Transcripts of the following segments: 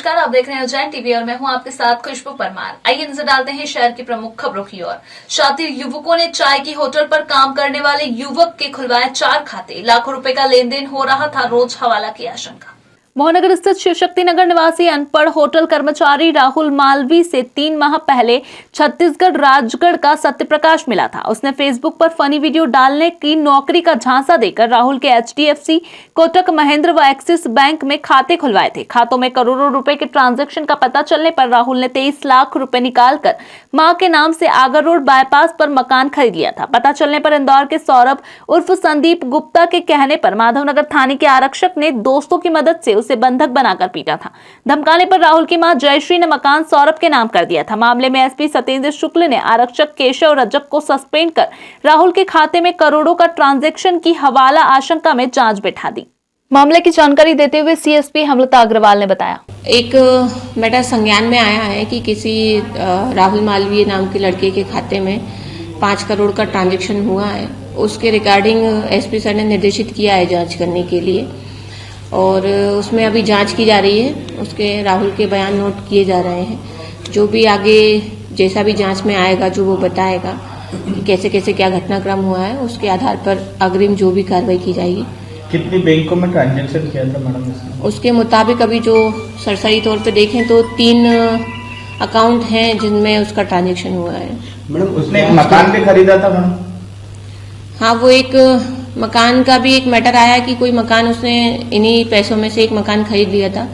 नमस्कार, आप देख रहे हैं उज्जैन टीवी और मैं हूं आपके साथ खुशबू परमार। आइए नजर डालते हैं शहर की प्रमुख खबरों की ओर। शातिर युवकों ने चाय की होटल पर काम करने वाले युवक के खुलवाए 4 खाते। लाखों रुपए का लेन देन हो रहा था, रोज हवाला की आशंका। मोहनगर स्थित शिव शक्ति नगर निवासी अनपढ़ होटल कर्मचारी राहुल मालवी से 3 माह पहले छत्तीसगढ़ राजगढ़ का सत्यप्रकाश मिला था। उसने फेसबुक पर फनी वीडियो डालने की नौकरी का झांसा देकर राहुल के HDFC, कोटक महिंद्रा व एक्सिस बैंक में खाते खुलवाए थे। खातों में करोड़ों रुपए के ट्रांजैक्शन का पता चलने पर राहुल ने 23 लाख रुपए निकालकर मां के नाम से आगर रोड बाईपास पर मकान खरीद लिया था। पता चलने पर इंदौर के सौरभ उर्फ संदीप गुप्ता के कहने पर माधवनगर थाने के आरक्षक ने दोस्तों की मदद से उसे बंधक बनाकर पीटा था। धमकाने पर राहुल की मां जयश्री ने मकान सौरभ के नाम कर दिया था। मामले में SP सत्येंद्र शुक्ल ने आरक्षक केशव रजक को सस्पेंड कर राहुल के खाते में करोड़ों का ट्रांजैक्शन की हवाला आशंका में जांच बैठा दी। मामले की जानकारी देते हुए CSP हेमलता अग्रवाल ने बताया, एक मैटर संज्ञान में आया है कि किसी राहुल मालवीय नाम के लड़के के खाते में 5 करोड़ का ट्रांजैक्शन हुआ है। उसके रिगार्डिंग SP सर ने निर्देशित किया है जांच करने के लिए और उसमें अभी जांच की जा रही है। उसके राहुल के बयान नोट किए जा रहे हैं। जो भी आगे जैसा भी जांच में आएगा, जो वो बताएगा कि कैसे कैसे क्या घटनाक्रम हुआ है, उसके आधार पर अग्रिम जो भी कार्रवाई की जाएगी। कितनी बैंकों में ट्रांजैक्शन किया था मैडम इसमें? उसके मुताबिक अभी जो सरसरी तौर पे देखें तो 3 अकाउंट हैं जिनमें उसका ट्रांजैक्शन हुआ है। मैडम उसने एक मकान भी खरीदा था मैडम? हाँ, वो एक मकान का भी एक मैटर आया कि कोई मकान उसने इन्हीं पैसों में से एक मकान खरीद लिया था,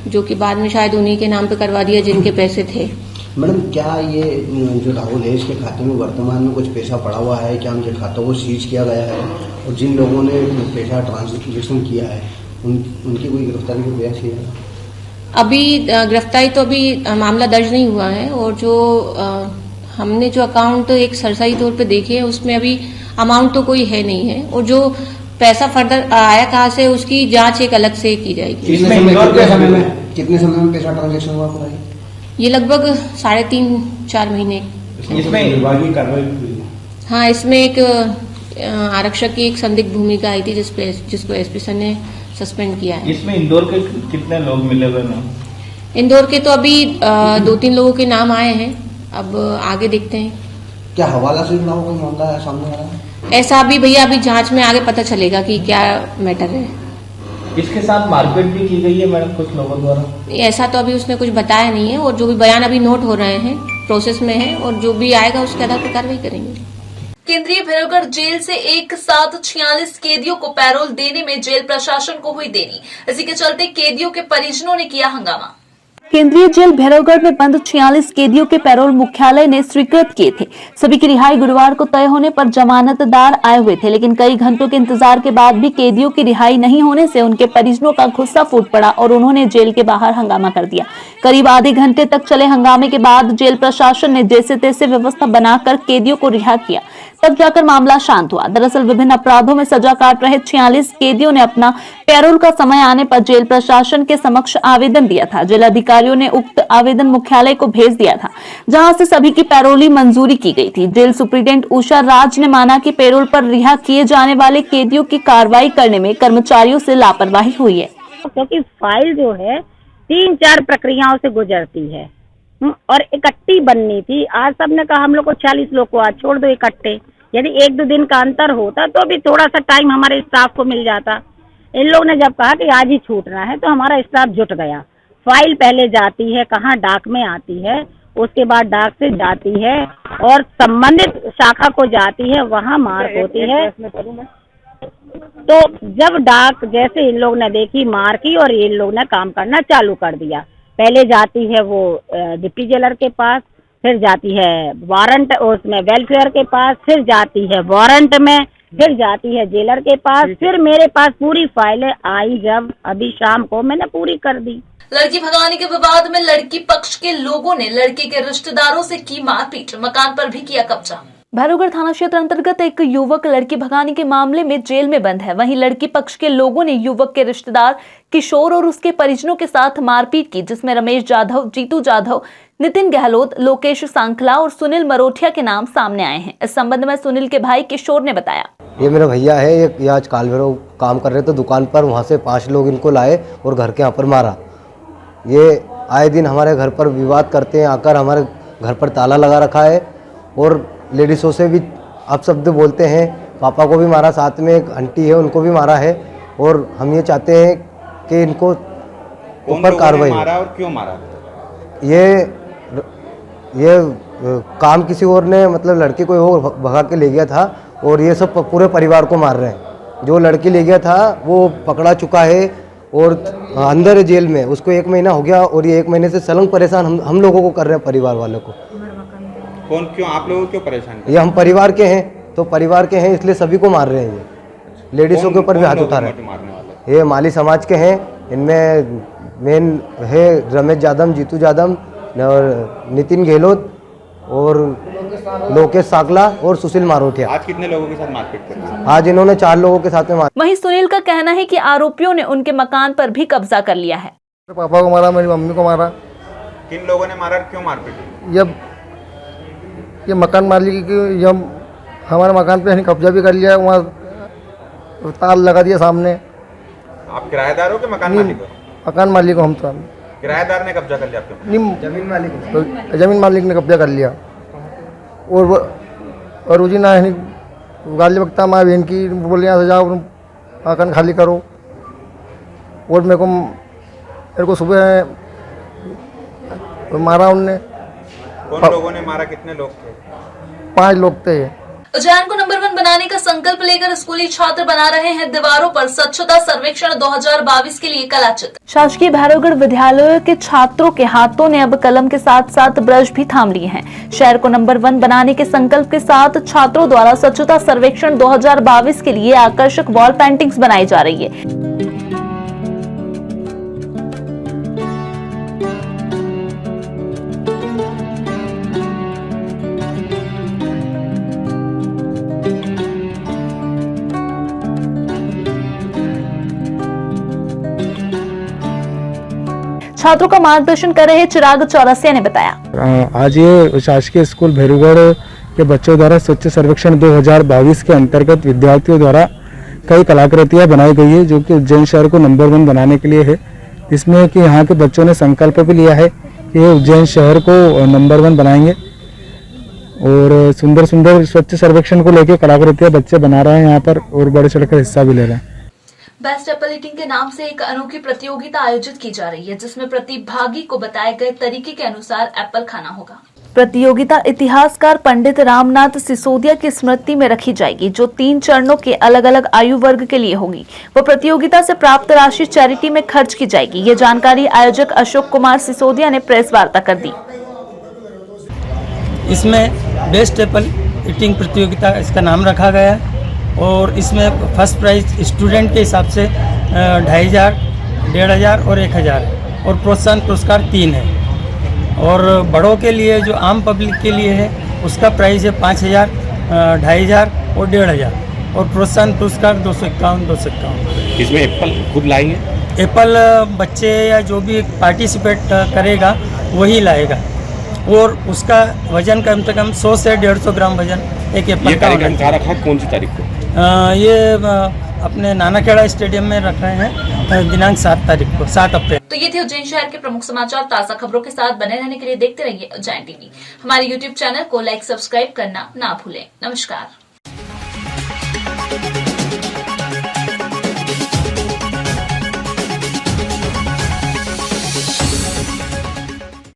जो कि बाद में शायद उन्हीं के नाम पे करवा दिया जिनके पैसे थे। मैडम, क्या ये जो राहुल है इसके खाते में वर्तमान में कुछ पैसा पड़ा हुआ है? क्या उनके खातों को सीज किया गया है? और जिन लोगों ने पैसा ट्रांसजेक्शन किया है उनकी कोई गिरफ्तारी का प्रयास किया है? अभी गिरफ्तारी तो अभी मामला दर्ज नहीं हुआ है और जो हमने जो अकाउंट एक सरसरी तौर पे देखे उसमें अभी अमाउंट तो कोई है नहीं है और जो पैसा फर्दर आया कहाँ से उसकी जांच एक अलग से की जाएगी। कितने समय में पैसा ट्रांजेक्शन हुआ पूरा? ये लगभग 3.5-4 महीने। इसमें विभागीय कार्रवाई? हाँ, इसमें एक आरक्षक की एक संदिग्ध भूमिका आई थी जिसको SP सर ने सस्पेंड किया है। इसमें इंदौर के कितने लोग मिले हुए हैं? इंदौर के तो अभी 2-3 लोगों के नाम आए हैं, अब आगे देखते हैं। क्या हवाला से जुड़ा हुआ कोई मामला है सामने आ रहा है? ऐसा अभी भैया अभी जांच में आगे पता चलेगा कि क्या मैटर है। इसके साथ मारपीट भी की गई है मैडम कुछ लोगों द्वारा? ऐसा तो अभी उसने कुछ बताया नहीं है और जो भी बयान अभी नोट हो रहे हैं प्रोसेस में है और जो भी आएगा उसके आधार पर कार्रवाई करेंगे। केंद्रीय भैरवगढ़ जेल से एक साथ 46 कैदियों को पैरोल देने में जेल प्रशासन को हुई देरी। इसी के चलते कैदियों के परिजनों ने किया हंगामा। केंद्रीय जेल भैरवगढ़ में बंद 46 कैदियों के पैरोल मुख्यालय ने स्वीकृत किए थे। सभी की रिहाई गुरुवार को तय होने पर जमानतदार आए हुए थे, लेकिन कई घंटों के इंतजार के बाद भी कैदियों की रिहाई नहीं होने से उनके परिजनों का गुस्सा फूट पड़ा और उन्होंने जेल के बाहर हंगामा कर दिया। करीब आधे घंटे तक चले हंगामे के बाद जेल प्रशासन ने जैसे तैसे व्यवस्था बनाकर कैदियों को रिहा किया, तब जाकर मामला शांत हुआ। दरअसल विभिन्न अपराधों में सजा काट रहे 46 कैदियों ने अपना पैरोल का समय आने पर जेल प्रशासन के समक्ष आवेदन दिया था। जेल अधिकारियों ने उक्त आवेदन मुख्यालय को भेज दिया था, जहां से सभी की पैरोली मंजूरी की गई थी। जेल सुप्रीडेंट उषा राज ने माना कि पैरोल पर रिहा किए जाने वाले कैदियों की कार्रवाई करने में कर्मचारियों से लापरवाही हुई है, क्योंकि फाइल जो है 3-4 प्रक्रियाओं से गुजरती है और इकट्ठी बननी थी। आज सबने कहा हम लोग को 40 लोग को आज छोड़ दो इकट्ठे। यदि 1-2 दिन का अंतर होता तो भी थोड़ा सा टाइम हमारे स्टाफ को मिल जाता। इन लोगों ने जब कहा कि आज ही छूटना है तो हमारा स्टाफ जुट गया। फाइल पहले जाती है कहाँ, डाक में आती है, उसके बाद डाक से जाती है और संबंधित शाखा को जाती है, वहाँ मार्क होती है। तो जब डाक जैसे इन लोग ने देखी मार की और इन लोग ने काम करना चालू कर दिया। पहले जाती है वो डिप्टी जेलर के पास, फिर जाती है वारंट उसमें वेलफेयर के पास, फिर जाती है वारंट में, फिर जाती है जेलर के पास, फिर मेरे पास पूरी फाइलें आई जब अभी शाम को मैंने पूरी कर दी। लड़की भगाने के विवाद में लड़की पक्ष के लोगों ने लड़की के रिश्तेदारों से की मारपीट, मकान पर भी किया कब्जा। भैरवगढ़ थाना क्षेत्र अंतर्गत एक युवक लड़की भगाने के मामले में जेल में बंद है। वहीं लड़की पक्ष के लोगों ने युवक के रिश्तेदार किशोर और उसके परिजनों के साथ मारपीट की, जिसमें रमेश जाधव, जीतू जाधव, नितिन गहलोत, लोकेश सांखला और सुनील मरोठिया के नाम सामने आए हैं। इस संबंध में सुनील के भाई किशोर ने बताया, ये मेरा भैया है, ये आज कालभैरव काम कर रहे थे दुकान पर, वहाँ से 5 लोग इनको लाए और घर के यहाँ पर मारा। ये आए दिन हमारे घर पर विवाद करते हैं, आकर हमारे घर पर ताला लगा रखा है और लेडीज़ों से भी अपशब्द बोलते हैं। पापा को भी मारा, साथ में एक आंटी है उनको भी मारा है और हम ये चाहते हैं कि इनको ऊपर कार्रवाई हो। मारा और क्यों मारा? ये काम किसी और ने, मतलब लड़की को वो भगा के ले गया था और ये सब पूरे परिवार को मार रहे हैं। जो लड़की ले गया था वो पकड़ा चुका है और अंदर है जेल में, उसको 1 महीना हो गया और ये 1 महीने से सलंग परेशान हम लोगों को कर रहे हैं, परिवार वालों को। कौन, क्यों आप लोगों को क्यों परेशान कर? ये हम परिवार के हैं, तो परिवार के हैं इसलिए सभी को मार रहे हैं। ये लेडीज़ों के ऊपर भी हाथ उठा रहे हैं। ये माली समाज के हैं, इनमें मेन है रमेश यादव, जीतू यादव और नितिन गहलोत और लोकेश साकला और सुशील मारोटिया। आज कितने लोगों के साथ मारपीट कर रहे हैं? आज इन्होंने 4 लोगों के साथ में मार। वहीं सुनील का कहना है कि आरोपियों ने उनके मकान पर भी कब्जा कर लिया है। पापा को मारा, मेरी मम्मी को मारा। किन लोगों ने मारा, क्यों मारपीट? ये मकान मालिक की, जब हमारे मकान पे कब्जा भी कर लिया, वहाँ तार लगा दिया सामने। आप किराएदार हो कि मकान मालिक हो? मकान मालिक को हम तो किराएदार ने कब्जा कर लिया आपके? जमीन मालिक ने कब्जा कर लिया और उसी ना गाली बकता माँ बहन की, बोले यहाँ से जाओ मकान खाली करो। और मेरे को सुबह मारा उनने। कौन लोगों ने मारा, कितने लोग थे? 5 लोग थे। उज्जैन को नंबर 1 बनाने का संकल्प लेकर स्कूली छात्र बना रहे हैं दीवारों पर स्वच्छता सर्वेक्षण 2022 के लिए कला चित्र। शासकीय भैरवगढ़ विद्यालय के छात्रों के हाथों ने अब कलम के साथ साथ ब्रश भी थाम लिए हैं। शहर को नंबर 1 बनाने के संकल्प के साथ छात्रों द्वारा स्वच्छता सर्वेक्षण 2022 के लिए आकर्षक वॉल पेंटिंग्स बनाई जा रही है। छात्रों का मार्गदर्शन कर रहे चिराग चौरसिया ने बताया, आज ये शासकीय स्कूल भैरवगढ़ के बच्चों द्वारा स्वच्छ सर्वेक्षण 2022 के अंतर्गत विद्यार्थियों द्वारा कई कलाकृतियां बनाई गई है, जो कि उज्जैन शहर को नंबर 1 बनाने के लिए है। इसमें कि यहाँ के बच्चों ने संकल्प भी लिया है कि ये उज्जैन शहर को नंबर 1 बनाएंगे और सुंदर सुंदर स्वच्छ सर्वेक्षण को लेकर कलाकृतियां बच्चे बना रहे हैं यहाँ पर और बढ़ चढ़कर हिस्सा भी ले रहे हैं। बेस्ट एप्पल ईटिंग के नाम से एक अनोखी प्रतियोगिता आयोजित की जा रही है, जिसमें प्रतिभागी को बताए गए तरीके के अनुसार एप्पल खाना होगा। प्रतियोगिता इतिहासकार पंडित रामनाथ सिसोदिया की स्मृति में रखी जाएगी, जो 3 चरणों के अलग अलग आयु वर्ग के लिए होगी। वो प्रतियोगिता से प्राप्त राशि चैरिटी में खर्च की जाएगी। ये जानकारी आयोजक अशोक कुमार सिसोदिया ने प्रेस वार्ता कर दी। इसमें बेस्ट एप्पल ईटिंग प्रतियोगिता इसका नाम रखा गया है और इसमें फर्स्ट प्राइज स्टूडेंट के हिसाब से 2500, 1500 और 1000 है और प्रोत्साहन पुरस्कार 3 है। और बड़ों के लिए जो आम पब्लिक के लिए है उसका प्राइस है 5000, 2500 और 1500 और प्रोत्साहन पुरस्कार 251। इसमें एप्पल खुद लाएंगे? एप्पल बच्चे या जो भी पार्टिसिपेट करेगा वही लाएगा और उसका वजन कम से कम 100 से 150 ग्राम वजन एक एप्पल का होना चाहिए। रखा कौन सी तारीख को? ये अपने नानाखेड़ा स्टेडियम में रख रहे हैं दिनांक 7 तारीख को, 7 अप्रैल। तो ये थे उज्जैन शहर के प्रमुख समाचार। ताजा खबरों के साथ बने रहने के लिए देखते रहिए उज्जैन टीवी। हमारे YouTube चैनल को लाइक, सब्सक्राइब करना ना भूलें। नमस्कार।